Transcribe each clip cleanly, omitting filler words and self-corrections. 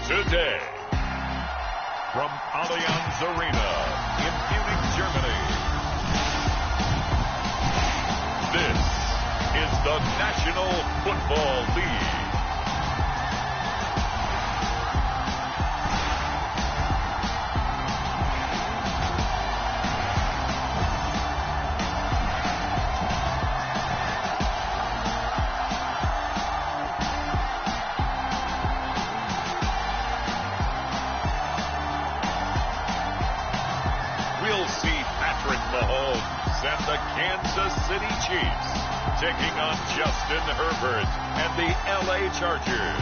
Today, from Allianz Arena in Munich, Germany, this is the National Football League. And the Kansas City Chiefs taking on Justin Herbert and the LA Chargers.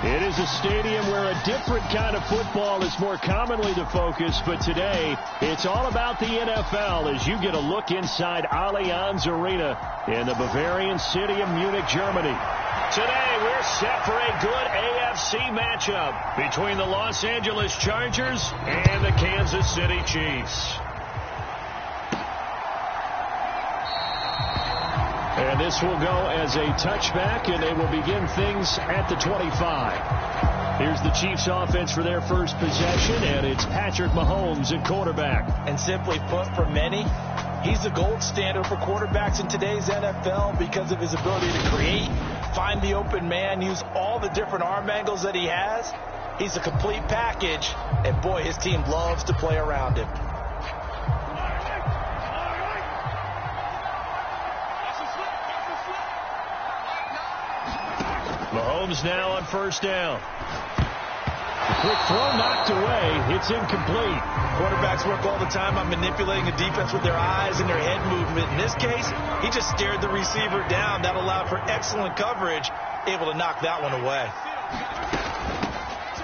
It is a stadium where a different kind of football is more commonly the focus, but today it's all about the NFL as you get a look inside Allianz Arena in the Bavarian city of Munich, Germany. Today we're set for a good AFC matchup between the Los Angeles Chargers and the Kansas City Chiefs. And this will go as a touchback, and they will begin things at the 25. Here's the Chiefs offense for their first possession, and it's Patrick Mahomes at quarterback. And simply put, for many, he's the gold standard for quarterbacks in today's NFL because of his ability to create, find the open man, use all the different arm angles that he has. He's a complete package, and boy, his team loves to play around him. Mahomes now on first down. The quick throw knocked away. It's incomplete. Quarterbacks work all the time on manipulating the defense with their eyes and their head movement. In this case, he just stared the receiver down. That allowed for excellent coverage, able to knock that one away.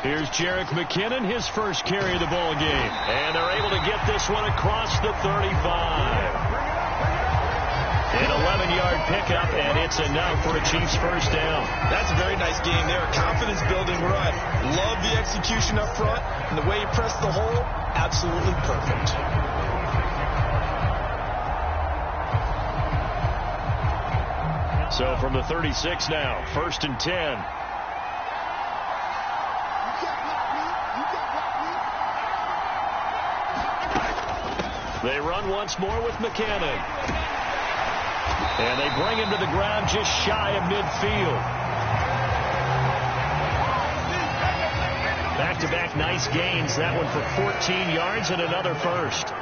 Here's Jerick McKinnon, his first carry of the ball game. And they're able to get this one across the 35. An 11-yard pickup, and it's enough for a Chiefs first down. That's a very nice game there. A confidence-building run. Love the execution up front, and the way he pressed the hole, absolutely perfect. So from the 36 now, 1st and 10. They run once more with McKinnon. And they bring him to the ground just shy of midfield. Back-to-back nice gains. That one for 14 yards and another first.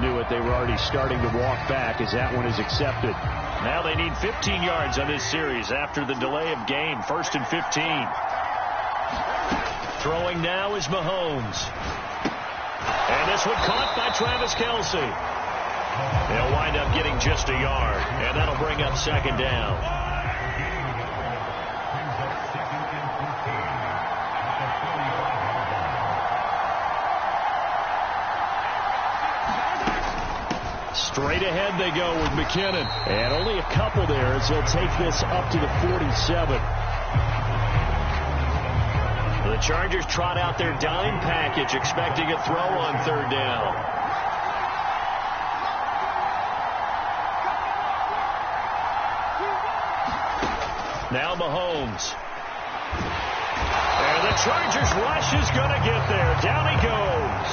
Knew it. They were already starting to walk back as that one is accepted. Now they need 15 yards on this series after the delay of game. 1st and 15. Throwing now is Mahomes. And this one caught by Travis Kelce. They'll wind up getting just a yard, and that'll bring up 2nd down. Straight ahead they go with McKinnon. And only a couple there as they'll take this up to the 47. The Chargers trot out their dime package, expecting a throw on 3rd down. Now Mahomes. And the Chargers rush is going to get there. Down he goes.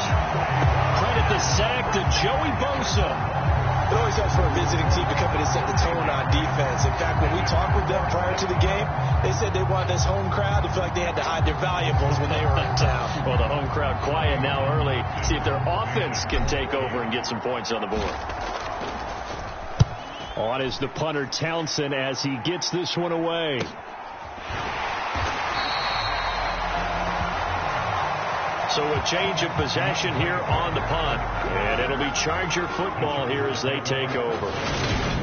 Credit the sack to Joey Bosa. It always helps for a visiting team to come in and set the tone on defense. In fact, when we talked with them prior to the game, they said they wanted this home crowd to feel like they had to hide their valuables when they were in town. Well, the home crowd quiet now early. See if their offense can take over and get some points on the board. On is the punter Townsend as he gets this one away. So a change of possession here on the punt. And it'll be Charger football here as they take over.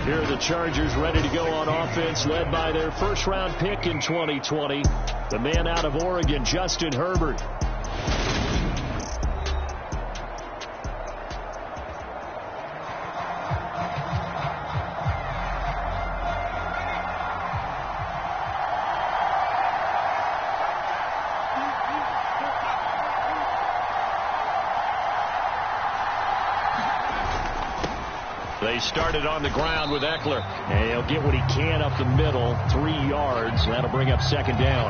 Here are the Chargers ready to go on offense, led by their first-round pick in 2020, the man out of Oregon, Justin Herbert. They started on the ground with Eckler. And he'll get what he can up the middle, 3 yards. That'll bring up second down.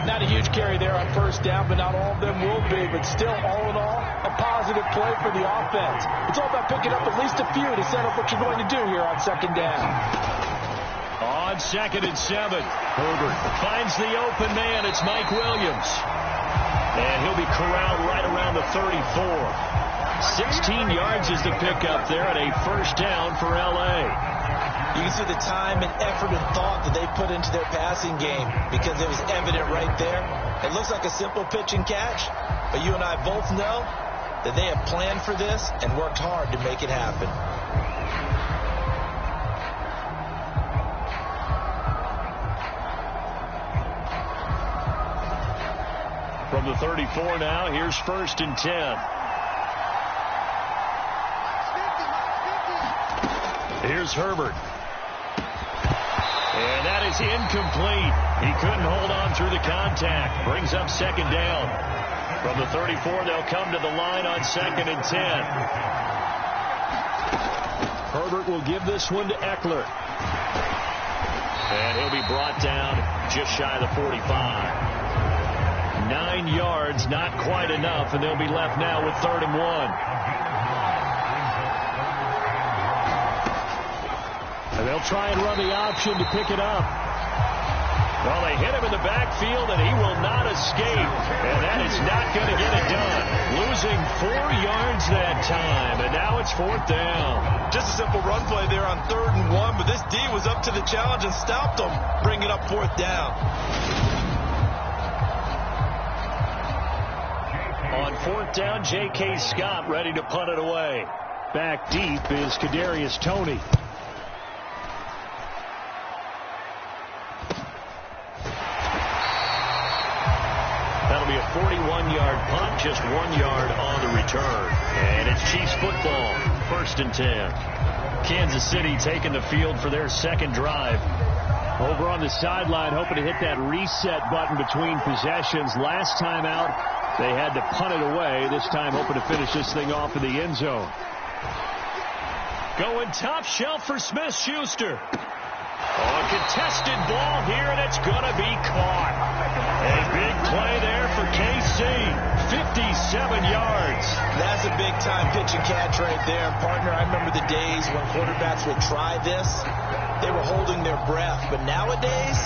Not a huge carry there on first down, but not all of them will be. But still, all in all, a positive play for the offense. It's all about picking up at least a few to set up what you're going to do here on second down. On 2nd and 7, Herbert finds the open man. It's Mike Williams. And he'll be corralled right around the 34. 16 yards is the pickup there, and a first down for L.A. You can see the time and effort and thought that they put into their passing game because it was evident right there. It looks like a simple pitch and catch, but you and I both know that they have planned for this and worked hard to make it happen. From the 34 now, here's 1st and 10. Here's Herbert. And that is incomplete. He couldn't hold on through the contact. Brings up second down. From the 34, they'll come to the line on 2nd and 10. Herbert will give this one to Eckler. And he'll be brought down just shy of the 45. 9 yards, not quite enough, and they'll be left now with 3rd and 1. And they'll try and run the option to pick it up. Well, they hit him in the backfield, and he will not escape. And that is not going to get it done. Losing 4 yards that time, and now it's 4th down. Just a simple run play there on 3rd and 1, but this D was up to the challenge and stopped them, bringing up 4th down. On 4th down, J.K. Scott ready to punt it away. Back deep is Kadarius Toney. That'll be a 41-yard punt, just 1 yard on the return. And it's Chiefs football, 1st and 10. Kansas City taking the field for their second drive. Over on the sideline, hoping to hit that reset button between possessions. Last time out, they had to punt it away. This time, hoping to finish this thing off in the end zone. Going top shelf for Smith-Schuster. A contested ball here, and it's going to be caught. A big play there for KC. 57 yards. That's a big-time pitch and catch right there. And, partner, I remember the days when quarterbacks would try this. They were holding their breath. But nowadays,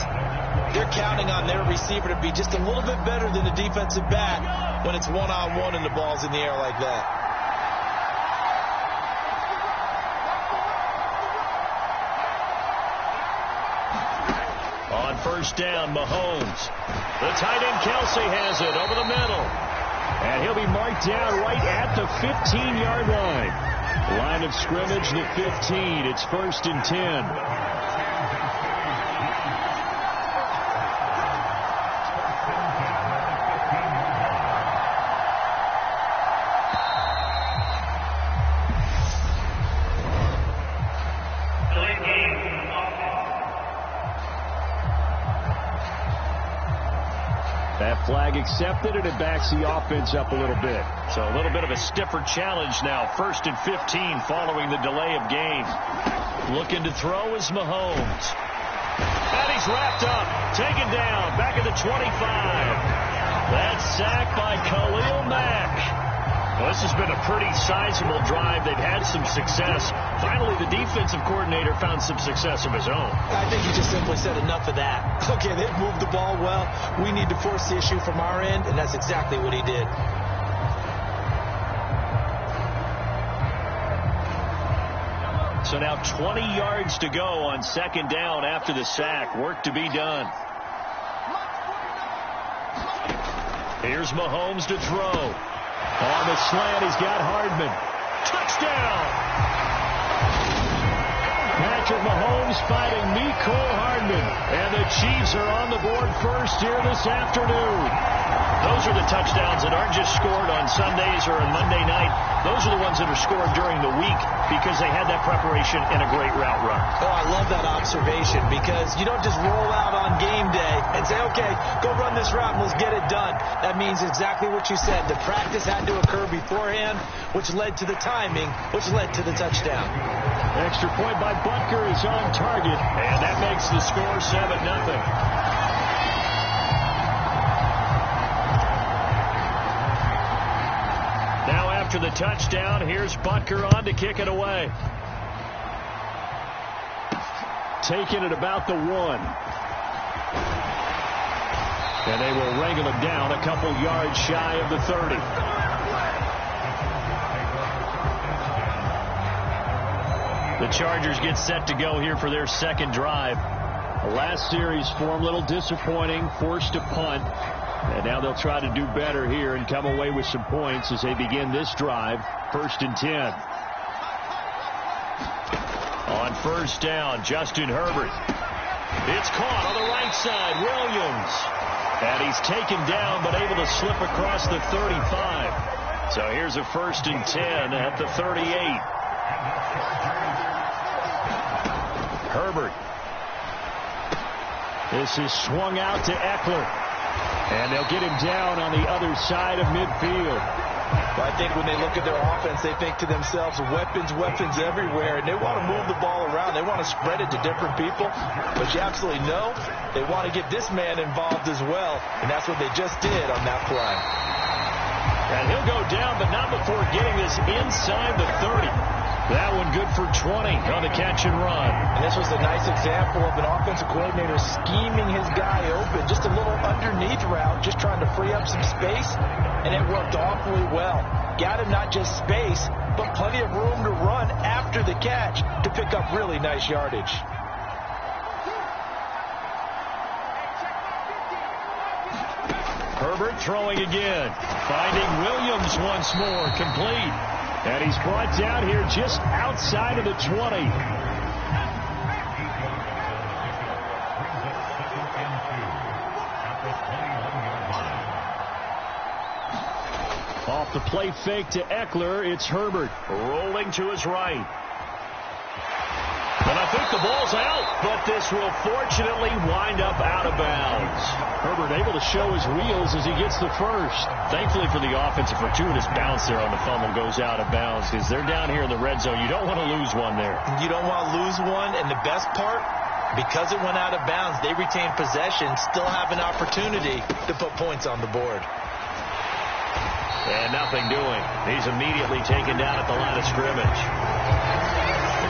they're counting on their receiver to be just a little bit better than the defensive back when it's one-on-one and the ball's in the air like that. On 1st down, Mahomes. The tight end Kelsey has it over the middle. And he'll be marked down right at the 15-yard line. Line of scrimmage, the 15. It's 1st and 10. Flag accepted, and it backs the offense up a little bit. So a little bit of a stiffer challenge now. 1st and 15 following the delay of game. Looking to throw is Mahomes. And he's wrapped up. Taken down. Back at the 25. That's sacked by Khalil Mack. Well, this has been a pretty sizable drive. They've had some success. Finally, the defensive coordinator found some success of his own. I think he just simply said enough of that. Okay, they've moved the ball well. We need to force the issue from our end, and that's exactly what he did. So now 20 yards to go on 2nd down after the sack. Work to be done. Here's Mahomes to throw. On the slant, he's got Hardman. Touchdown! Patrick Mahomes fighting Mecole Hardman. And the Chiefs are on the board first here this afternoon. Those are the touchdowns that aren't just scored on Sundays or on Monday night. Those are the ones that are scored during the week because they had that preparation and a great route run. Oh, I love love that observation because you don't just roll out on game day and say, okay, go run this route and let's get it done. That means exactly what you said. The practice had to occur beforehand, which led to the timing, which led to the touchdown. Extra point by Butker is on target, and that makes the score 7-0. After the touchdown, here's Butker on to kick it away. Taking it about the 1. And they will wrangle him down a couple yards shy of the 30. The Chargers get set to go here for their second drive. The last series for them, a little disappointing, forced to punt. And now they'll try to do better here and come away with some points as they begin this drive. 1st and 10. On first down, Justin Herbert. It's caught on the right side. Williams. And he's taken down but able to slip across the 35. So here's a 1st and 10 at the 38. Herbert. This is swung out to Eckler. And they'll get him down on the other side of midfield. I think when they look at their offense, they think to themselves, weapons everywhere. And they want to move the ball around. They want to spread it to different people. But you absolutely know they want to get this man involved as well. And that's what they just did on that play. And he'll go down, but not before getting this inside the 30. That one good for 20 on the catch and run. And this was a nice example of an offensive coordinator scheming his guy open. Just a little underneath route, just trying to free up some space. And it worked awfully well. Got him not just space, but plenty of room to run after the catch to pick up really nice yardage. Herbert throwing again. Finding Williams once more. Complete. And he's brought down here just outside of the 20. Off the play fake to Eckler, it's Herbert rolling to his right. And I think the ball's out, but this will fortunately wind up out of bounds. Herbert able to show his wheels as he gets the first. Thankfully for the offense, a fortuitous bounce there on the fumble goes out of bounds because they're down here in the red zone. You don't want to lose one there. You don't want to lose one, and the best part, because it went out of bounds, they retain possession, still have an opportunity to put points on the board. And nothing doing. He's immediately taken down at the line of scrimmage.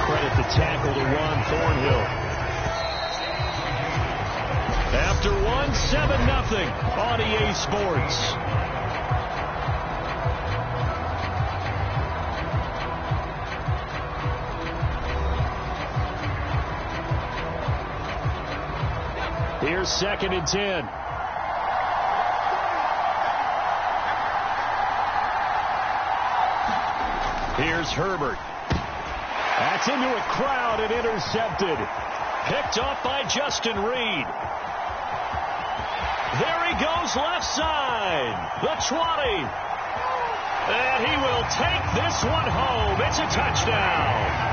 Credit the tackle to Ron Thornhill. After 1, 7-0 on EA Sports. Here's 2nd and 10. Here's Herbert. That's into a crowd and intercepted. Picked off by Justin Reed. There he goes left side. The 20. And he will take this one home. It's a touchdown.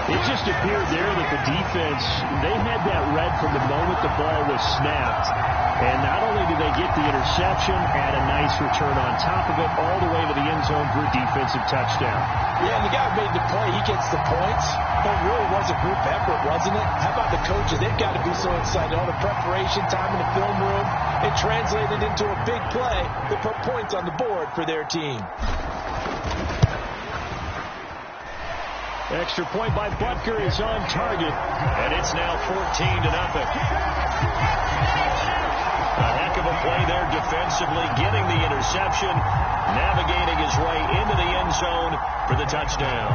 It just appeared there that the defense, they had that read from the moment the ball was snapped. And not only did they get the interception, add a nice return on top of it, all the way to the end zone for a defensive touchdown. Yeah, and the guy who made the play, he gets the points. But it really was a group effort, wasn't it? How about the coaches? They've got to be so excited. All the preparation time in the film room, it translated into a big play that put points on the board for their team. Extra point by Butker is on target, and it's now 14-0. A heck of a play there defensively, getting the interception, navigating his way into the end zone for the touchdown.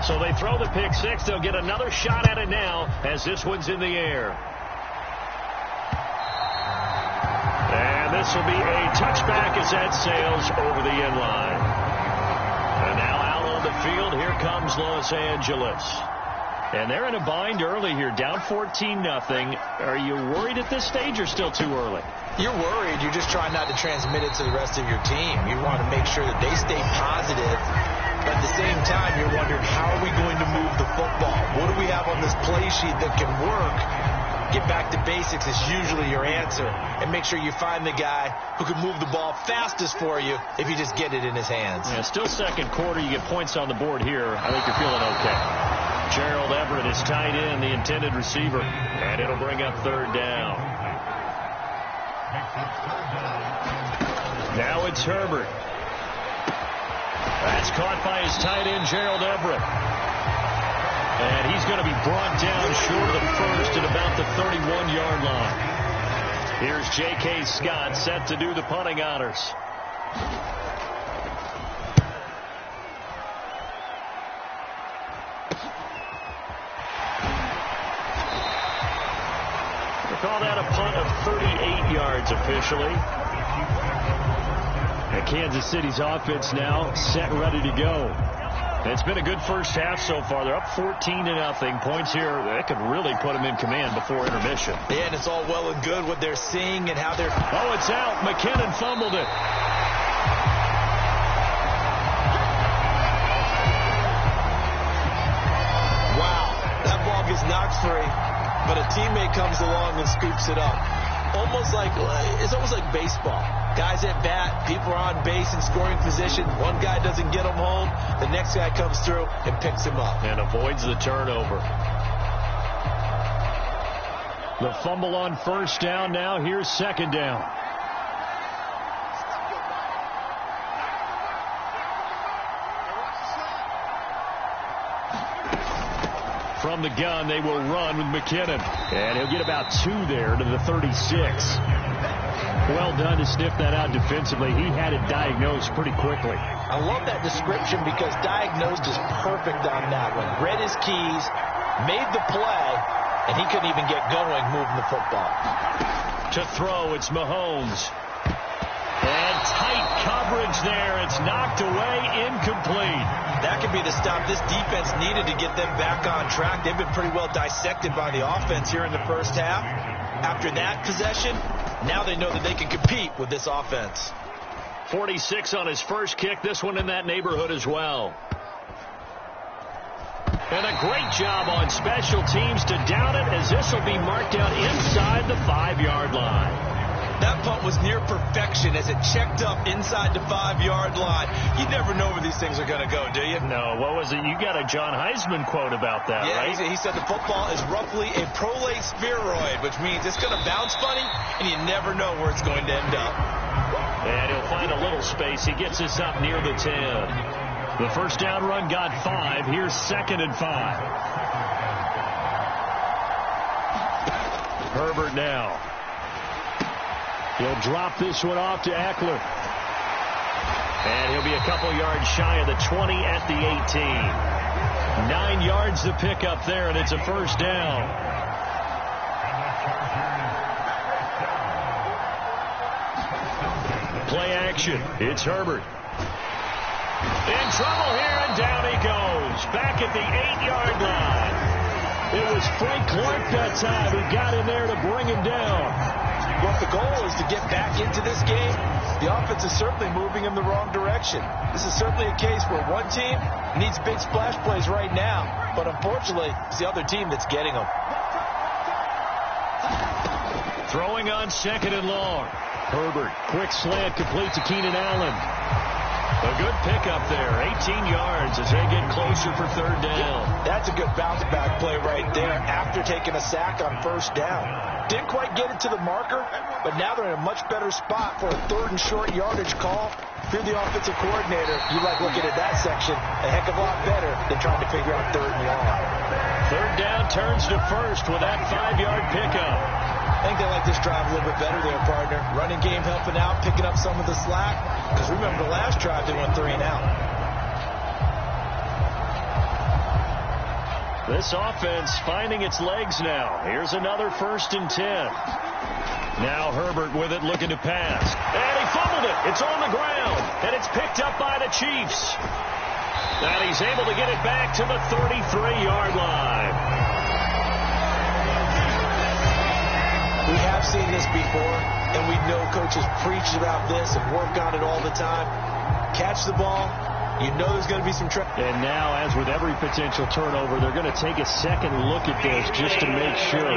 So they throw the pick six. They'll get another shot at it now as this one's in the air. And this will be a touchback as that sails over the end line. And now out on the field, here comes Los Angeles. And they're in a bind early here, down 14-0. Are you worried at this stage or still too early? You're worried. You're just trying not to transmit it to the rest of your team. You want to make sure that they stay positive. But at the same time, you're wondering, how are we have on this play sheet that can work, get back to basics is usually your answer. And make sure you find the guy who can move the ball fastest for you if you just get it in his hands. Yeah, still second quarter. You get points on the board here. I think you're feeling okay. Gerald Everett is tight end, the intended receiver. And it'll bring up third down. Now it's Herbert. That's caught by his tight end, Gerald Everett. And he's going to be brought down short of the first at about the 31-yard line. Here's J.K. Scott set to do the punting honors. We'll call that a punt of 38 yards officially. And Kansas City's offense now set, ready to go. It's been a good first half so far. They're up 14-0. Points here that could really put them in command before intermission. Yeah, and it's all well and good what they're seeing and how they're... Oh, it's out. McKinnon fumbled it. Wow, that ball gets knocked free, but a teammate comes along and scoops it up. It's almost like baseball. Guys at bat, people are on base in scoring position. One guy doesn't get him home. The next guy comes through and picks him up. And avoids the turnover. The fumble on first down now. Here's second down. From the gun, they will run with McKinnon. And he'll get about 2 there to the 36. Well done to sniff that out defensively. He had it diagnosed pretty quickly. I love that description because diagnosed is perfect on that one. Read his keys, made the play, and he couldn't even get going moving the football. To throw, it's Mahomes. And tight coverage there. It's knocked away, incomplete. That could be the stop this defense needed to get them back on track. They've been pretty well dissected by the offense here in the first half. After that possession, now they know that they can compete with this offense. 46 on his first kick. This one in that neighborhood as well. And a great job on special teams to down it, as this will be marked out inside the 5-yard line. That punt was near perfection as it checked up inside the 5-yard line. You never know where these things are going to go, do you? No. What was it? You got a John Heisman quote about that, right? Yeah, he said the football is roughly a prolate spheroid, which means it's going to bounce funny, and you never know where it's going to end up. And he'll find a little space. He gets us up near the 10. The first down run got 5. Here's 2nd and 5. Herbert now. He'll drop this one off to Eckler. And he'll be a couple yards shy of the 20 at the 18. 9 yards to pick up there, and it's a first down. Play action. It's Herbert. In trouble here, and down he goes. Back at the 8-yard line. It was Frank Clark that time who got in there to bring him down. Well, if the goal is to get back into this game, the offense is certainly moving in the wrong direction. This is certainly a case where one team needs big splash plays right now, but unfortunately, it's the other team that's getting them. Throwing on 2nd and long. Herbert, quick slant complete to Keenan Allen. A good pickup there, 18 yards as they get closer for 3rd down. That's a good bounce-back play right there after taking a sack on first down. Didn't quite get it to the marker, but now they're in a much better spot for a 3rd and short yardage call. If you're the offensive coordinator, you like looking at that section a heck of a lot better than trying to figure out 3rd and long. 3rd down turns to 1st with that 5-yard pickup. I think they like this drive a little bit better there, partner. Running game helping out, picking up some of the slack. Because remember the last drive, they went 3 and out. This offense finding its legs now. Here's another 1st and 10. Now Herbert with it, looking to pass. And he fumbled it. It's on the ground. And it's picked up by the Chiefs. And he's able to get it back to the 33-yard line. We have seen this before, and we know coaches preach about this and work on it all the time. Catch the ball, You know there's going to be some trouble. And now, as with every potential turnover, they're going to take a second look at this just to make sure.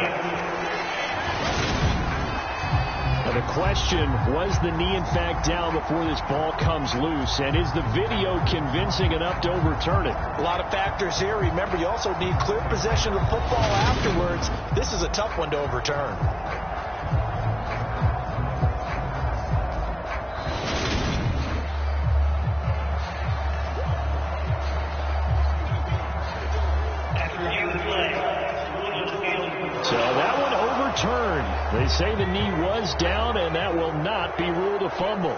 Now the question, was the knee in fact down before this ball comes loose? And is the video convincing enough to overturn it? A lot of factors here. Remember, you also need clear possession of the football afterwards. This is a tough one to overturn. So that one overturned. They say the knee was down, and that will not be ruled a fumble.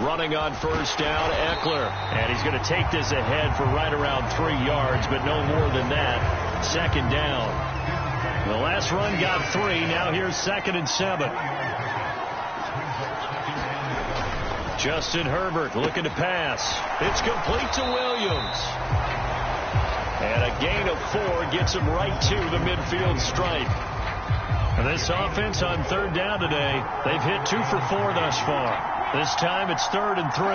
Running on first down, Eckler. And he's going to take this ahead for right around 3 yards, but no more than that. Second down. The last run got 3. Now here's 2nd and 7. Justin Herbert looking to pass. It's complete to Williams. And a gain of 4 gets him right to the midfield stripe. And this offense on 3rd down today, they've hit 2 for 4 thus far. This time it's 3rd and 3.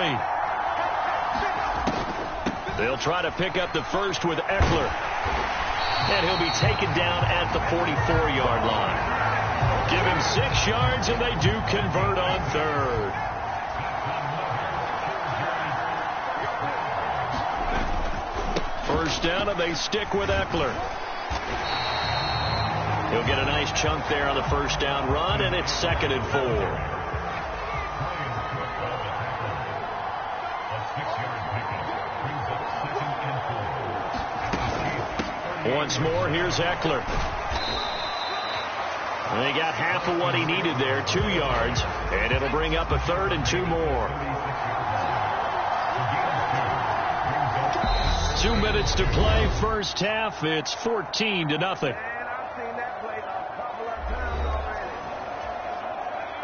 They'll try to pick up the first with Eckler. And he'll be taken down at the 44-yard line. Give him 6 yards, and they do convert on 3rd. First down, and they stick with Eckler. He'll get a nice chunk there on the first down run, and it's 2nd and 4. Once more, here's Eckler. And they got half of what he needed there, 2 yards, and it'll bring up a 3rd and 2 more. 2 minutes to play, first half. It's 14-0.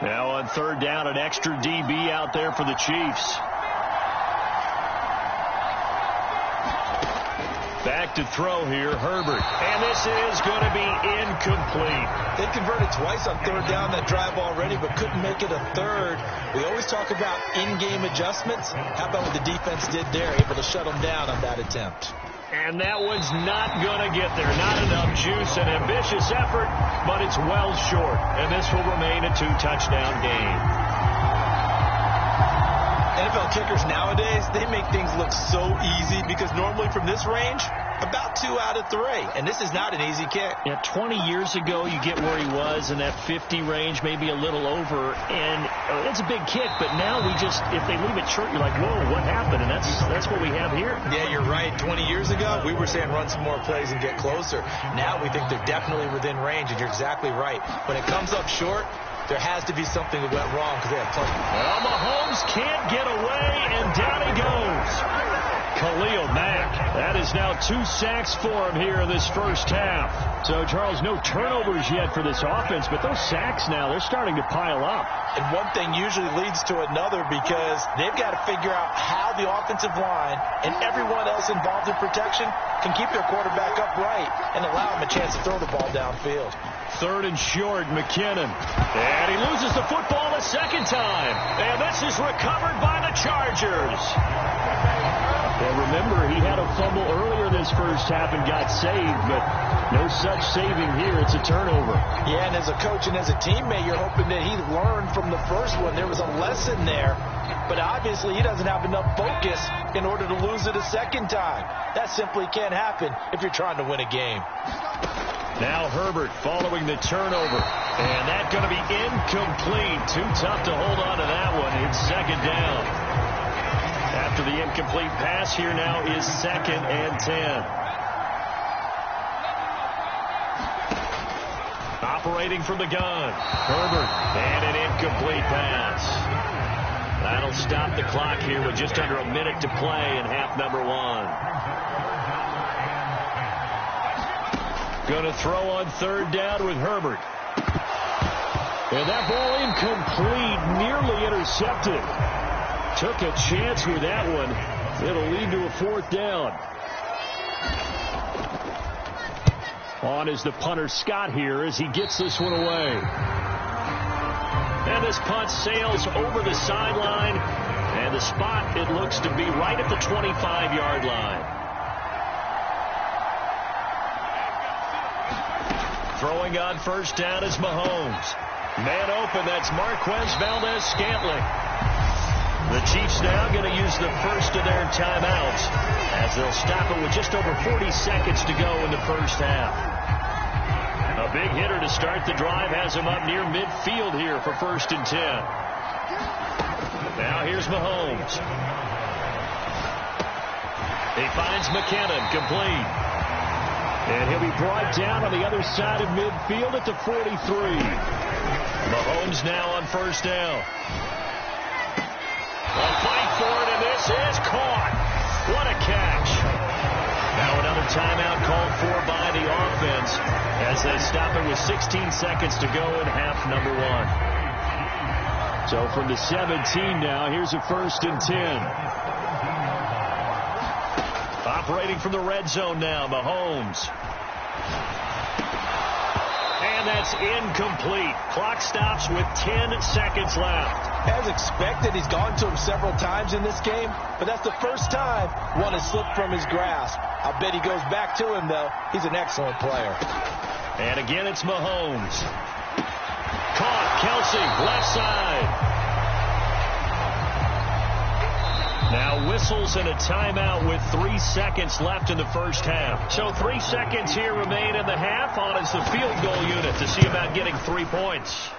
Now on 3rd down, an extra DB out there for the Chiefs. Back to throw here, Herbert. And this is going to be incomplete. They converted twice on 3rd down that drive already, but couldn't make it a 3rd. We always talk about in-game adjustments. How about what the defense did there, able to shut them down on that attempt? And that one's not going to get there. Not enough juice. An ambitious effort, but it's well short. And this will remain a 2-touchdown game. NFL kickers nowadays, they make things look so easy because normally from this range, about 2 out of 3. And this is not an easy kick. Yeah, 20 years ago, you get where he was in that 50 range, maybe a little over. And it's a big kick, but now we just, if they leave it short, you're like, whoa, what happened? And that's what we have here. Yeah, you're right. 20 years ago, we were saying run some more plays and get closer. Now we think they're definitely within range, and you're exactly right. When it comes up short, there has to be something that went wrong because they have plenty. Well, Mahomes can't get away, and down he goes. Khalil Mack. That is now 2 sacks for him here in this first half. So, Charles, no turnovers yet for this offense, but those sacks now, they're starting to pile up. And one thing usually leads to another because they've got to figure out how the offensive line and everyone else involved in protection can keep their quarterback upright and allow him a chance to throw the ball downfield. 3rd and short, McKinnon. And he loses the football a second time. And this is recovered by the Chargers. Well, remember, he had a fumble earlier this first half and got saved, but no such saving here. It's a turnover. Yeah, and as a coach and as a teammate, you're hoping that he learned from the first one. There was a lesson there, but obviously he doesn't have enough focus in order to lose it a second time. That simply can't happen if you're trying to win a game. Now Herbert following the turnover. And that's going to be incomplete. Too tough to hold on to that one. It's 2nd down. After the incomplete pass, here now is 2nd and 10. Operating from the gun. Herbert. And an incomplete pass. That'll stop the clock here with just under a minute to play in half number 1. Going to throw on 3rd down with Herbert. And that ball incomplete, nearly intercepted. Took a chance with that one. It'll lead to a 4th down. On is the punter Scott here as he gets this one away. And this punt sails over the sideline. And the spot, it looks to be right at the 25-yard line. Throwing on first down is Mahomes. Man open, that's Marquez Valdez-Scantling. The Chiefs now going to use the first of their timeouts as they'll stop it with just over 40 seconds to go in the first half. A big hitter to start the drive has him up near midfield here for 1st and 10. Now here's Mahomes. He finds McKinnon, complete. And he'll be brought down on the other side of midfield at the 43. Mahomes now on first down. A fight for it, and this is caught. What a catch. Now another timeout called for by the offense as they stop it with 16 seconds to go in half number 1. So from the 17 now, here's a 1st and 10. Operating from the red zone now, Mahomes. And that's incomplete. Clock stops with 10 seconds left. As expected, he's gone to him several times in this game, but that's the first time one has slipped from his grasp. I'll bet he goes back to him, though. He's an excellent player. And again, it's Mahomes. Caught, Kelsey, left side. Now whistles and a timeout with 3 seconds left in the first half. So 3 seconds here remain in the half on as the field goal unit to see about getting 3 points.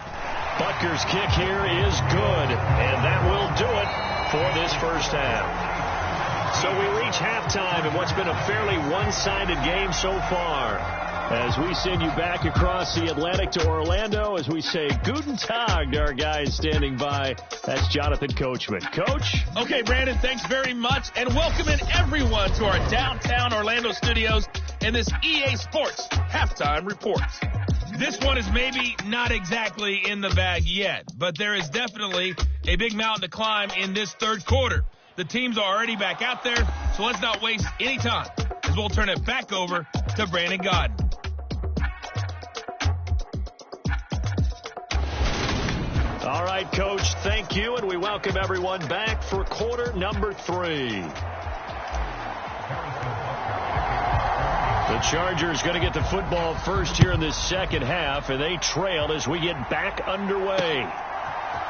Butker's kick here is good, and that will do it for this first half. So we reach halftime in what's been a fairly one-sided game so far. As we send you back across the Atlantic to Orlando, as we say Guten Tag to our guys standing by. That's Jonathan Coachman. Coach? Okay, Brandon, thanks very much, and welcome in everyone to our downtown Orlando studios and this EA Sports Halftime Report. This one is maybe not exactly in the bag yet, but there is definitely a big mountain to climb in this third quarter. The teams are already back out there, so let's not waste any time as we'll turn it back over to Brandon Godden. All right, Coach, thank you, and we welcome everyone back for quarter number 3. The Chargers going to get the football first here in this second half, and they trail as we get back underway.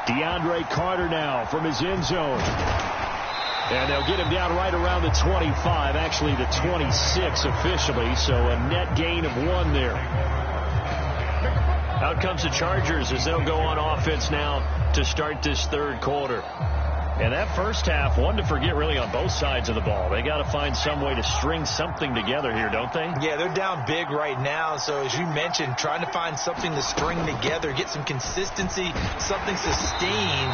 DeAndre Carter now from his end zone. And they'll get him down right around the 25, actually the 26 officially, so a net gain of 1 there. Out comes the Chargers as they'll go on offense now to start this third quarter. And that first half, one to forget really on both sides of the ball. They got to find some way to string something together here, don't they? Yeah, they're down big right now. So as you mentioned, trying to find something to string together, get some consistency, something sustained,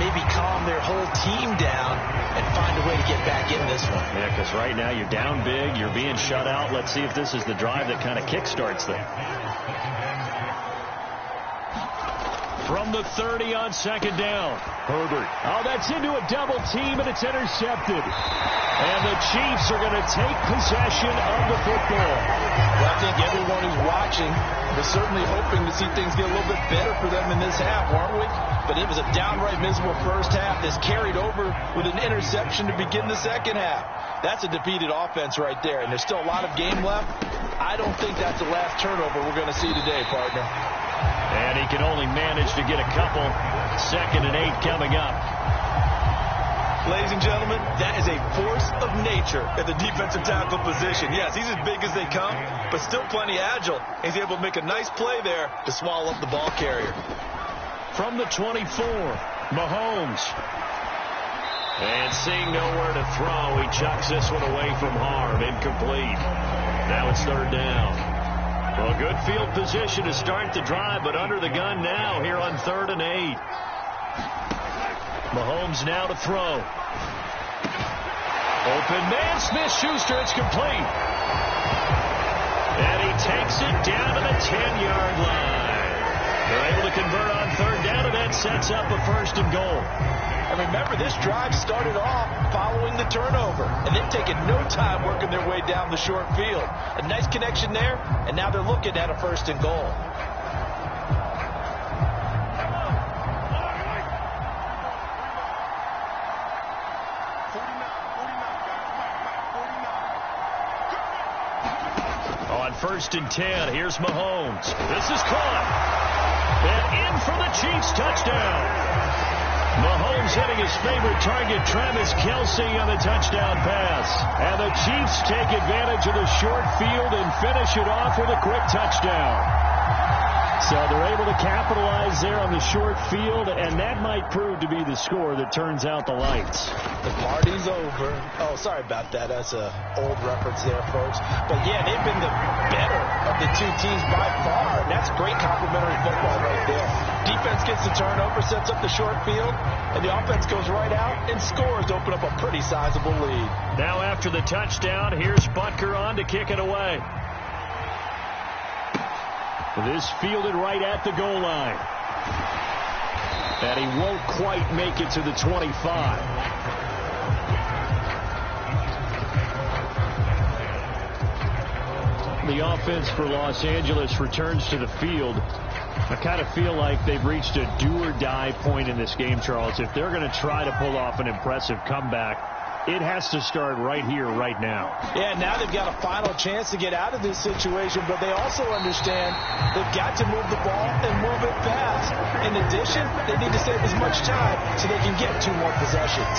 maybe calm their whole team down and find a way to get back in this one. Yeah, because right now you're down big, you're being shut out. Let's see if this is the drive that kind of kickstarts them. From the 30 on second down. Herbert. Oh, that's into a double team, and it's intercepted. And the Chiefs are going to take possession of the football. Well, I think everyone who's watching was certainly hoping to see things get a little bit better for them in this half, weren't we? But it was a downright miserable first half. This carried over with an interception to begin the second half. That's a defeated offense right there, and there's still a lot of game left. I don't think that's the last turnover we're going to see today, partner. And he can only manage to get a couple. 2nd and 8 coming up. Ladies and gentlemen, that is a force of nature at the defensive tackle position. Yes, he's as big as they come, but still plenty agile. He's able to make a nice play there to swallow up the ball carrier. From the 24, Mahomes. And seeing nowhere to throw, he chucks this one away from harm. Incomplete. Now it's 3rd down. Well, good field position to start the drive, but under the gun now here on 3rd and 8. Mahomes now to throw. Open man, Smith-Schuster, it's complete. And he takes it down to the 10-yard line. They're able to convert on 3rd down, and that sets up a 1st and goal. And remember, this drive started off following the turnover, and they've taken no time working their way down the short field. A nice connection there, and now they're looking at a 1st and goal. On 1st and 10, here's Mahomes. This is caught. And in for the Chiefs touchdown. Mahomes hitting his favorite target, Travis Kelce, on the touchdown pass. And the Chiefs take advantage of the short field and finish it off with a quick touchdown. So they're able to capitalize there on the short field, and that might prove to be the score that turns out the lights. The party's over. Oh, sorry about that. That's an old reference there, folks. But, yeah, they've been the better of the two teams by far, and that's great complimentary football right there. Defense gets the turnover, sets up the short field, and the offense goes right out and scores to open up a pretty sizable lead. Now after the touchdown, here's Butker on to kick it away. This fielded right at the goal line. And he won't quite make it to the 25. The offense for Los Angeles returns to the field. I kind of feel like they've reached a do-or-die point in this game, Charles. If they're going to try to pull off an impressive comeback, it has to start right here, right now. Yeah, now they've got a final chance to get out of this situation, but they also understand they've got to move the ball and move it fast. In addition, they need to save as much time so they can get 2 more possessions.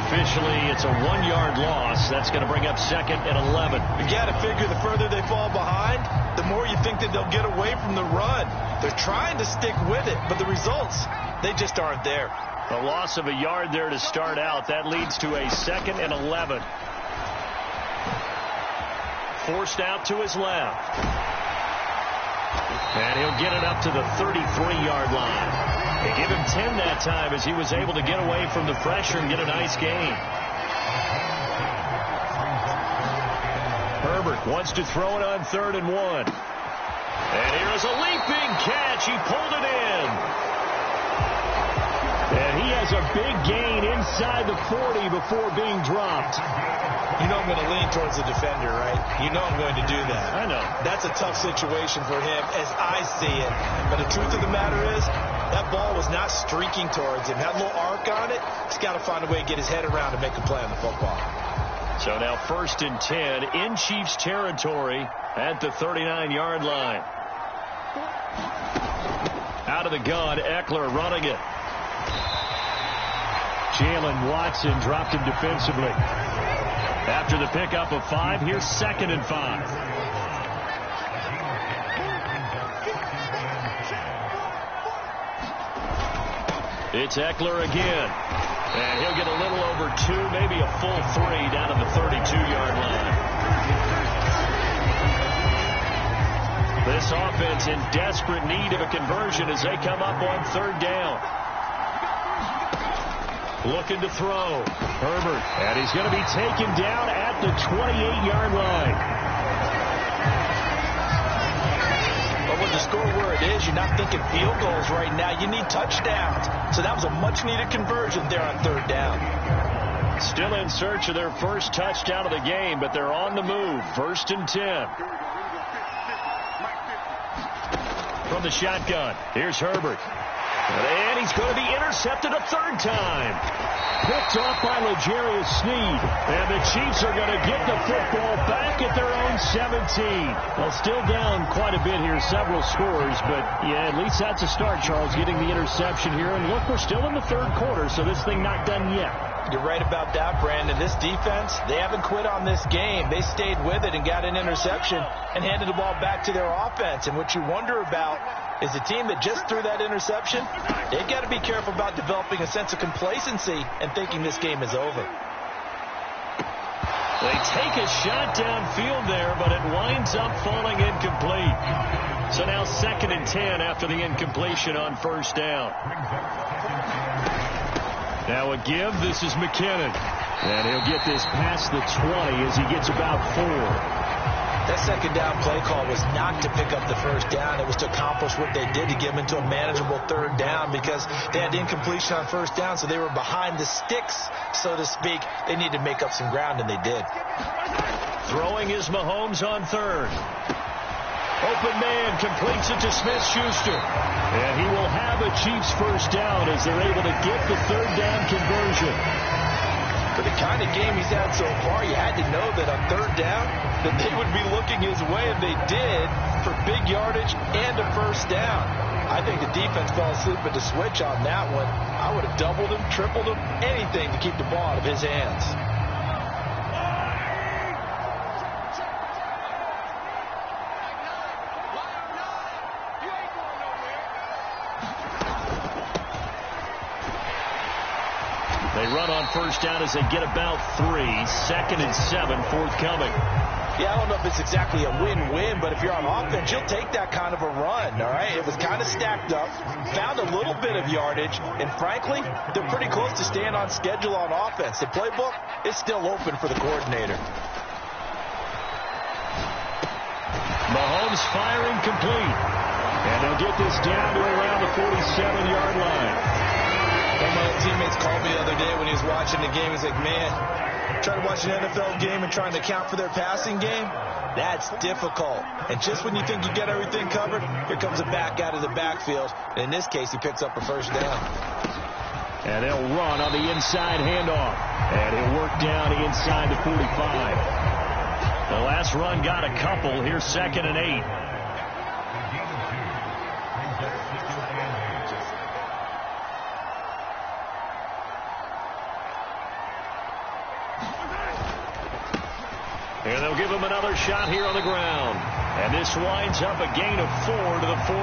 Officially, it's a 1-yard loss. That's going to bring up 2nd and 11. You got to figure the further they fall behind, the more you think that they'll get away from the run. They're trying to stick with it, but the results, they just aren't there. A loss of a yard there to start out. That leads to a 2nd and 11. Forced out to his left. And he'll get it up to the 33-yard line. They give him 10 that time as he was able to get away from the pressure and get a nice gain. Herbert wants to throw it on 3rd and 1. And here's a leaping catch. He pulled it in. And he has a big gain inside the 40 before being dropped. You know I'm going to lean towards the defender, right? You know I'm going to do that. I know. That's a tough situation for him as I see it. But the truth of the matter is, that ball was not streaking towards him. Had a little arc on it. He's got to find a way to get his head around and make a play on the football. So now 1st and 10 in Chiefs territory at the 39-yard line. Out of the gun, Eckler running it. Jalen Watson dropped him defensively. After the pickup of 5, here's 2nd and 5. It's Eckler again. And he'll get a little over 2, maybe a full 3 down to the 32-yard line. This offense in desperate need of a conversion as they come up on 3rd down. Looking to throw. Herbert. And he's going to be taken down at the 28-yard line. But when the score where it is, you're not thinking field goals right now. You need touchdowns. So that was a much-needed conversion there on 3rd down. Still in search of their first touchdown of the game, but they're on the move. 1st and 10. From the shotgun, here's Herbert. And he's going to be intercepted a 3rd time. Picked off by L'Jarius Sneed. And the Chiefs are going to get the football back at their own 17. Well, still down quite a bit here, several scores. But, yeah, at least that's a start, Charles, getting the interception here. And look, we're still in the 3rd quarter, so this thing not done yet. You're right about that, Brandon. This defense, they haven't quit on this game. They stayed with it and got an interception and handed the ball back to their offense. And what you wonder about is the team that just threw that interception, they've got to be careful about developing a sense of complacency and thinking this game is over. They take a shot downfield there, but it winds up falling incomplete. So now 2nd and 10 after the incompletion on 1st down. Now a give. This is McKinnon. And he'll get this past the 20 as he gets about 4. That 2nd down play call was not to pick up the 1st down. It was to accomplish what they did to get them into a manageable 3rd down because they had incompletion on 1st down, so they were behind the sticks, so to speak. They needed to make up some ground, and they did. Throwing is Mahomes on 3rd. Open man completes it to Smith-Schuster. And he will have a Chiefs 1st down as they're able to get the 3rd down conversion. For the kind of game he's had so far, you had to know that on third down, that they would be looking his way, and they did, for big yardage and a first down. I think the defense fell asleep at the switch on that one. I would have doubled him, tripled him, anything to keep the ball out of his hands. They run on first down as they get about 3. 2nd and 7 forthcoming. Yeah, I don't know if it's exactly a win-win, but if you're on offense, you'll take that kind of a run, all right? It was kind of stacked up, found a little bit of yardage, and frankly, they're pretty close to staying on schedule on offense. The playbook is still open for the coordinator. Mahomes firing complete. And they'll get this down to around the 47-yard line. One of my old teammates called me the other day when he was watching the game. He's like, man, trying to watch an NFL game and trying to account for their passing game, that's difficult. And just when you think you get everything covered, here comes a back out of the backfield. And in this case, he picks up a first down. And they'll run on the inside handoff. And he'll work down inside the 45. The last run got a couple. Here's 2nd and 8. And they'll give him another shot here on the ground. And this winds up a gain of 4 to the 41.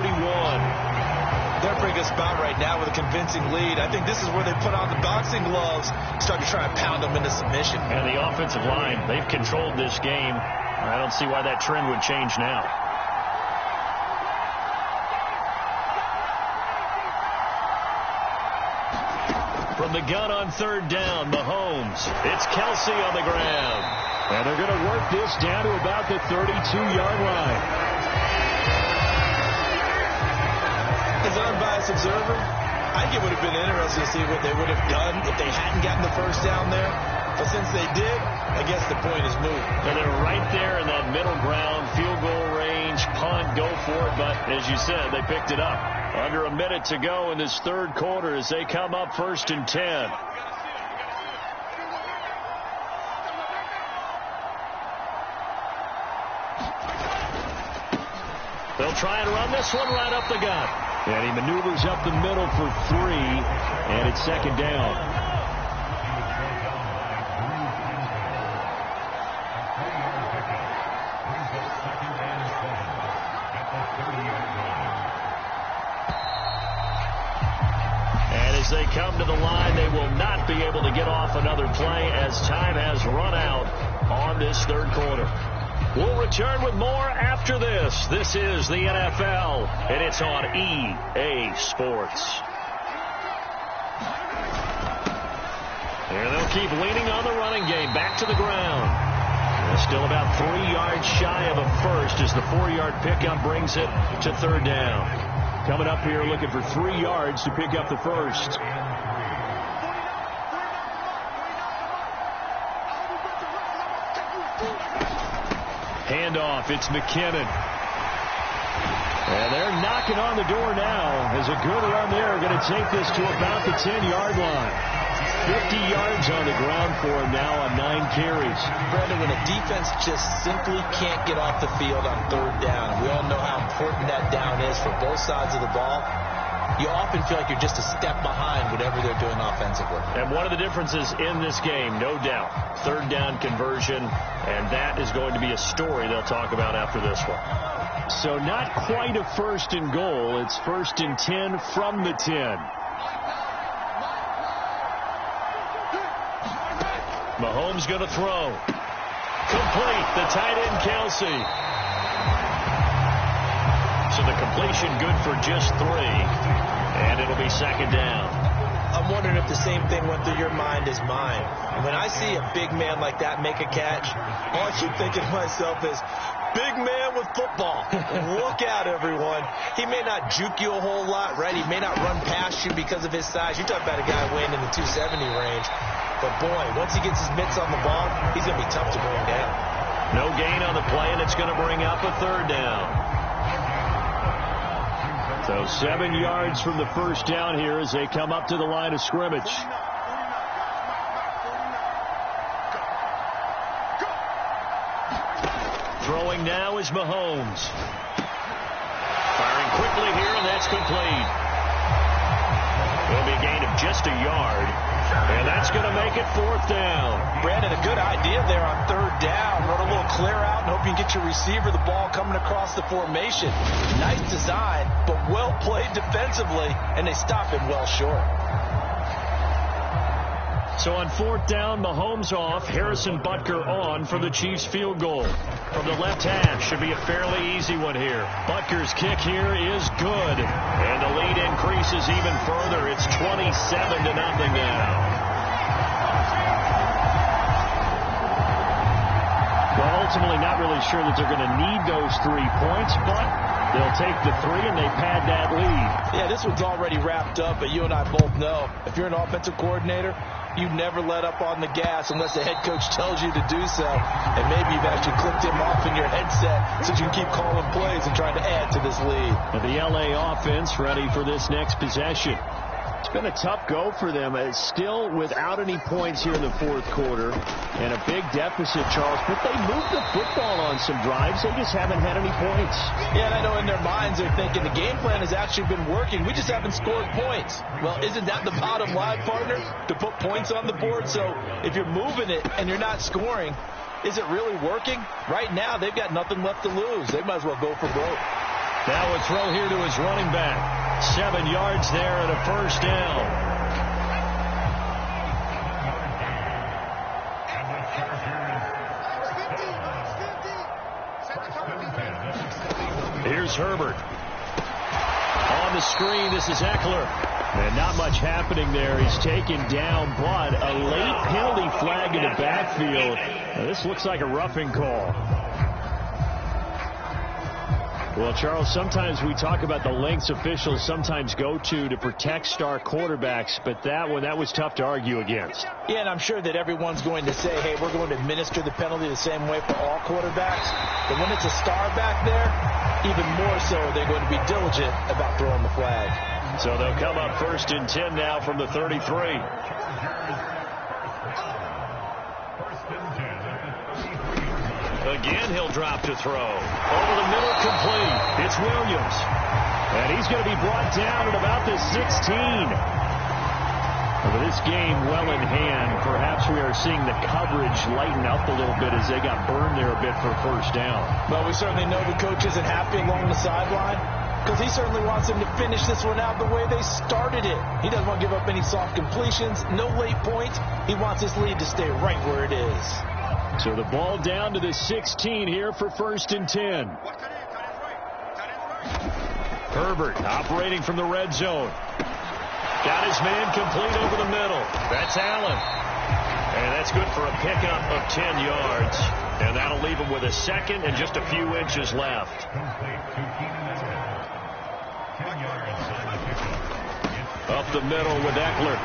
They're a pretty good spot right now with a convincing lead. I think this is where they put on the boxing gloves, start to try and pound them into submission. And the offensive line, they've controlled this game. I don't see why that trend would change now. From the gun on third down, Mahomes. It's Kelsey on the ground. And they're going to work this down to about the 32-yard line. As an unbiased observer, I think it would have been interesting to see what they would have done if they hadn't gotten the first down there. But since they did, I guess the point is moot. And they're right there in that middle ground, field goal range, punt, go for it. But as you said, they picked it up. Under a minute to go in this third quarter as they come up 1st and 10. They'll try and run this one right up the gut. And he maneuvers up the middle for 3. And it's 2nd down. And as they come to the line, they will not be able to get off another play as time has run out on this third quarter. We'll return with more after this. This is the NFL, and it's on EA Sports. And they'll keep leaning on the running game. Back to the ground. They're still about 3 yards shy of a first as the 4-yard pickup brings it to third down. Coming up here looking for 3 yards to pick up the first. Handoff, it's McKinnon. And they're knocking on the door now as a good run there. Going to take this to about the 10-yard line. 50 yards on the ground for him now on 9 carries. Brandon, when a defense just simply can't get off the field on third down, we all know how important that down is for both sides of the ball. You often feel like you're just a step behind whatever they're doing offensively. And one of the differences in this game, no doubt, third down conversion, and that is going to be a story they'll talk about after this one. So not quite a 1st and goal. It's 1st and 10 from the 10. Mahomes going to throw. Complete, the tight end Kelsey. So the completion good for just 3. And it'll be 2nd down. I'm wondering if the same thing went through your mind as mine. When I see a big man like that make a catch, all I keep thinking to myself is, big man with football. Look out, everyone. He may not juke you a whole lot, right? He may not run past you because of his size. You're talking about a guy weighing in the 270 range. But, boy, once he gets his mitts on the ball, he's going to be tough to bring down. No gain on the play, and it's going to bring up a third down. So 7 yards from the first down here as they come up to the line of scrimmage. Throwing now is Mahomes. Firing quickly here, and that's complete. It'll be a gain of just a yard, and that's going to make it 4th down. Brandon, a good idea there on 3rd down. Run a little clear out and hope you can get your receiver the ball coming across the formation. Nice design, but well played defensively, and they stop him well short. So on 4th down, Mahomes off, Harrison Butker on for the Chiefs field goal. From the left hash, should be a fairly easy one here. Butker's kick here is good. And the lead increases even further. It's 27-0 now. Well, ultimately not really sure that they're going to need those 3 points, but they'll take the 3 and they pad that lead. Yeah, this one's already wrapped up, but you and I both know if you're an offensive coordinator, you never let up on the gas unless the head coach tells you to do so. And maybe you've actually clicked him off in your headset so you can keep calling plays and trying to add to this lead. And the LA offense ready for this next possession. It's been a tough go for them. It's still without any points here in the 4th quarter. And a big deficit, Charles. But they moved the football on some drives. They just haven't had any points. Yeah, and I know in their minds they're thinking the game plan has actually been working. We just haven't scored points. Well, isn't that the bottom line, partner? To put points on the board? So if you're moving it and you're not scoring, is it really working? Right now, they've got nothing left to lose. They might as well go for broke. Now a throw here to his running back. 7 yards there and a 1st down. Here's Herbert. On the screen, this is Eckler. And not much happening there. He's taken down, but a late penalty flag in the backfield. Now, this looks like a roughing call. Well, Charles, sometimes we talk about the lengths officials sometimes go to protect star quarterbacks, but that was tough to argue against. Yeah, and I'm sure that everyone's going to say, hey, we're going to administer the penalty the same way for all quarterbacks. But when it's a star back there, even more so, they're going to be diligent about throwing the flag. So they'll come up 1st and 10 now from the 33. Again, he'll drop to throw. Over the middle, complete. It's Williams. And he's going to be brought down at about the 16. With this game well in hand, perhaps we are seeing the coverage lighten up a little bit as they got burned there a bit for 1st down. Well, we certainly know the coach isn't happy along the sideline because he certainly wants them to finish this one out the way they started it. He doesn't want to give up any soft completions, no late points. He wants this lead to stay right where it is. So the ball down to the 16 here for 1st and 10. Herbert operating from the red zone. Got his man complete over the middle. That's Allen. And that's good for a pickup of 10 yards. And that'll leave him with a 2nd and just a few inches left. Up the middle with Eckler.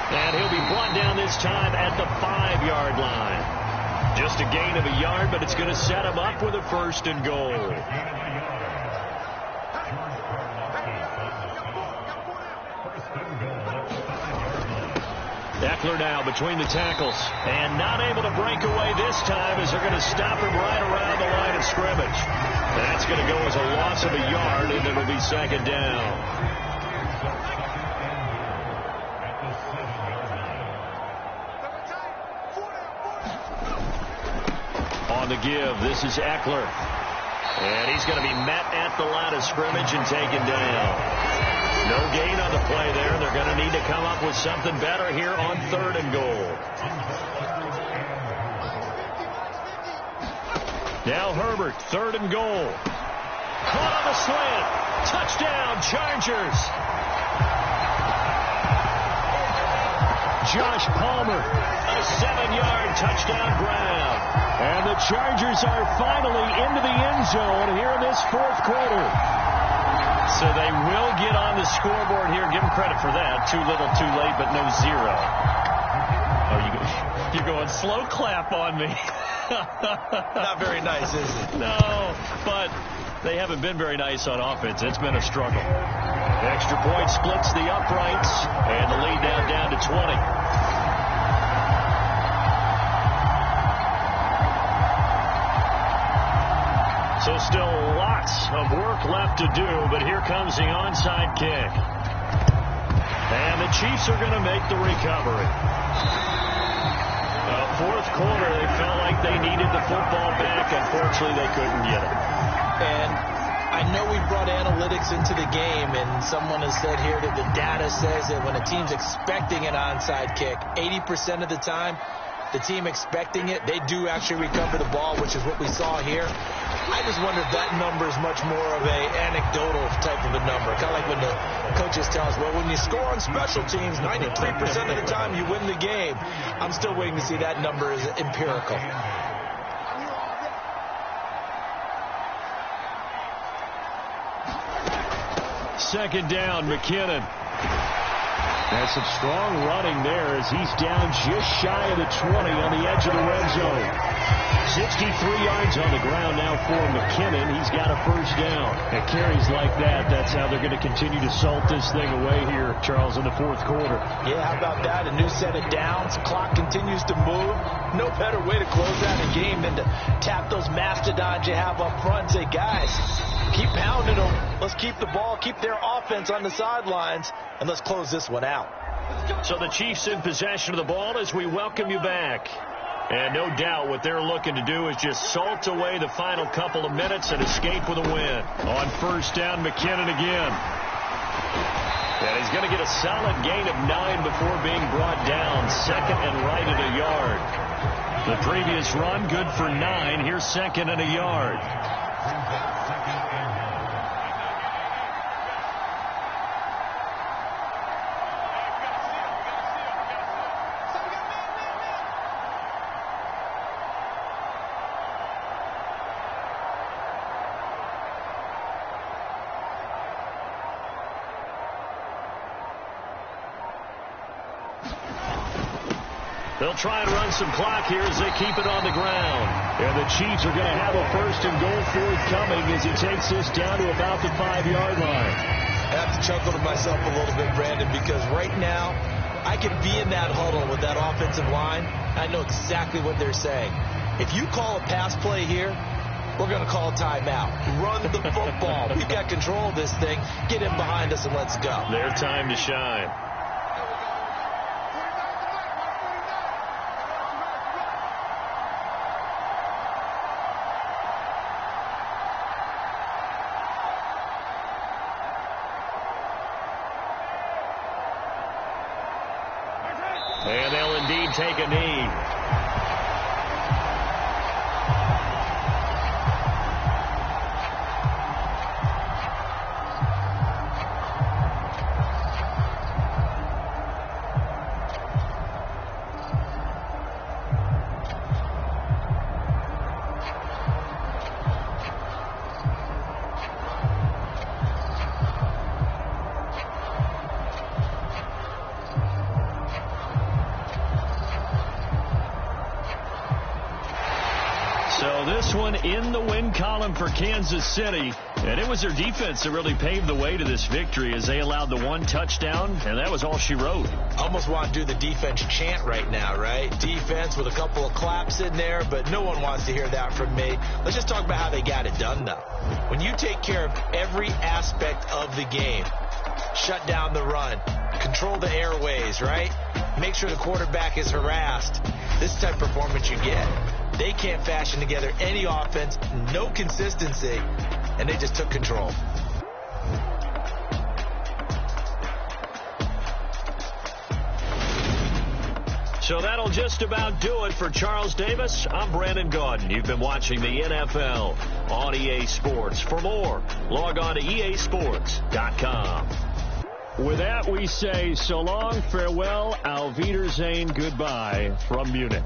And he'll be brought down this time at the 5-yard line. Just a gain of a yard, but it's going to set him up with a 1st and goal. Eckler now between the tackles. And not able to break away this time as they're going to stop him right around the line of scrimmage. That's going to go as a loss of a yard, and it'll be 2nd down. On the give, this is Eckler. And he's going to be met at the line of scrimmage and taken down. No gain on the play there. They're going to need to come up with something better here on 3rd and goal. Now Herbert, 3rd and goal. Caught on the slant. Touchdown, Chargers. Josh Palmer, a 7-yard touchdown grab. And the Chargers are finally into the end zone here in this 4th quarter. So they will get on the scoreboard here. Give them credit for that. Too little, too late, but no 0. Oh, you're going slow clap on me. Not very nice, is it? No, but they haven't been very nice on offense. It's been a struggle. The extra point splits the uprights, and the lead down to 20. still lots of work left to do, but here comes the onside kick. And the Chiefs are going to make the recovery. Fourth quarter, they felt like they needed the football back. Unfortunately, they couldn't get it. And I know we brought analytics into the game, and someone has said here that the data says that when a team's expecting an onside kick, 80% of the time, the team expecting it, they do actually recover the ball, which is what we saw here. I just wonder if that number is much more of a anecdotal type of a number. Kind of like when the coaches tell us, well, when you score on special teams, 93% of the time you win the game. I'm still waiting to see that number is empirical. Second down, McKinnon. That's some strong running there as he's down just shy of the 20 on the edge of the red zone. 63 yards on the ground now for McKinnon. He's got a first down. And carries like that, that's how they're going to continue to salt this thing away here, Charles, in the fourth quarter. Yeah, how about that? A new set of downs. Clock continues to move. No better way to close out a game than to tap those mastodons you have up front. Say, guys, keep pounding them. Let's keep the ball, keep their offense on the sidelines, and let's close this one out. So the Chiefs in possession of the ball as we welcome you back. And no doubt what they're looking to do is just salt away the final couple of minutes and escape with a win. On first down, McKinnon again. And he's going to get a solid gain of 9 before being brought down. Second and right at a yard. The previous run, good for 9. Here's second and a yard. They'll try and run some clock here as they keep it on the ground. And the Chiefs are going to have a first and goal forthcoming as he takes this down to about the 5-yard line. I have to chuckle to myself a little bit, Brandon, because right now I can be in that huddle with that offensive line. I know exactly what they're saying. If you call a pass play here, we're going to call a timeout. Run the football. We've got control of this thing. Get in behind us and let's go. Their time to shine. And they'll indeed take a knee. So this one in the win column for Kansas City. And it was their defense that really paved the way to this victory as they allowed the one touchdown, and that was all she wrote. Almost want to do the defense chant right now, right? Defense with a couple of claps in there, but no one wants to hear that from me. Let's just talk about how they got it done, though. When you take care of every aspect of the game, shut down the run, control the airways, right? Make sure the quarterback is harassed. This type of performance you get. They can't fashion together any offense, no consistency, and they just took control. So that'll just about do it for Charles Davis. I'm Brandon Gaudin. You've been watching the NFL on EA Sports. For more, log on to easports.com. With that, we say so long, farewell, auf Wiedersehen, goodbye from Munich.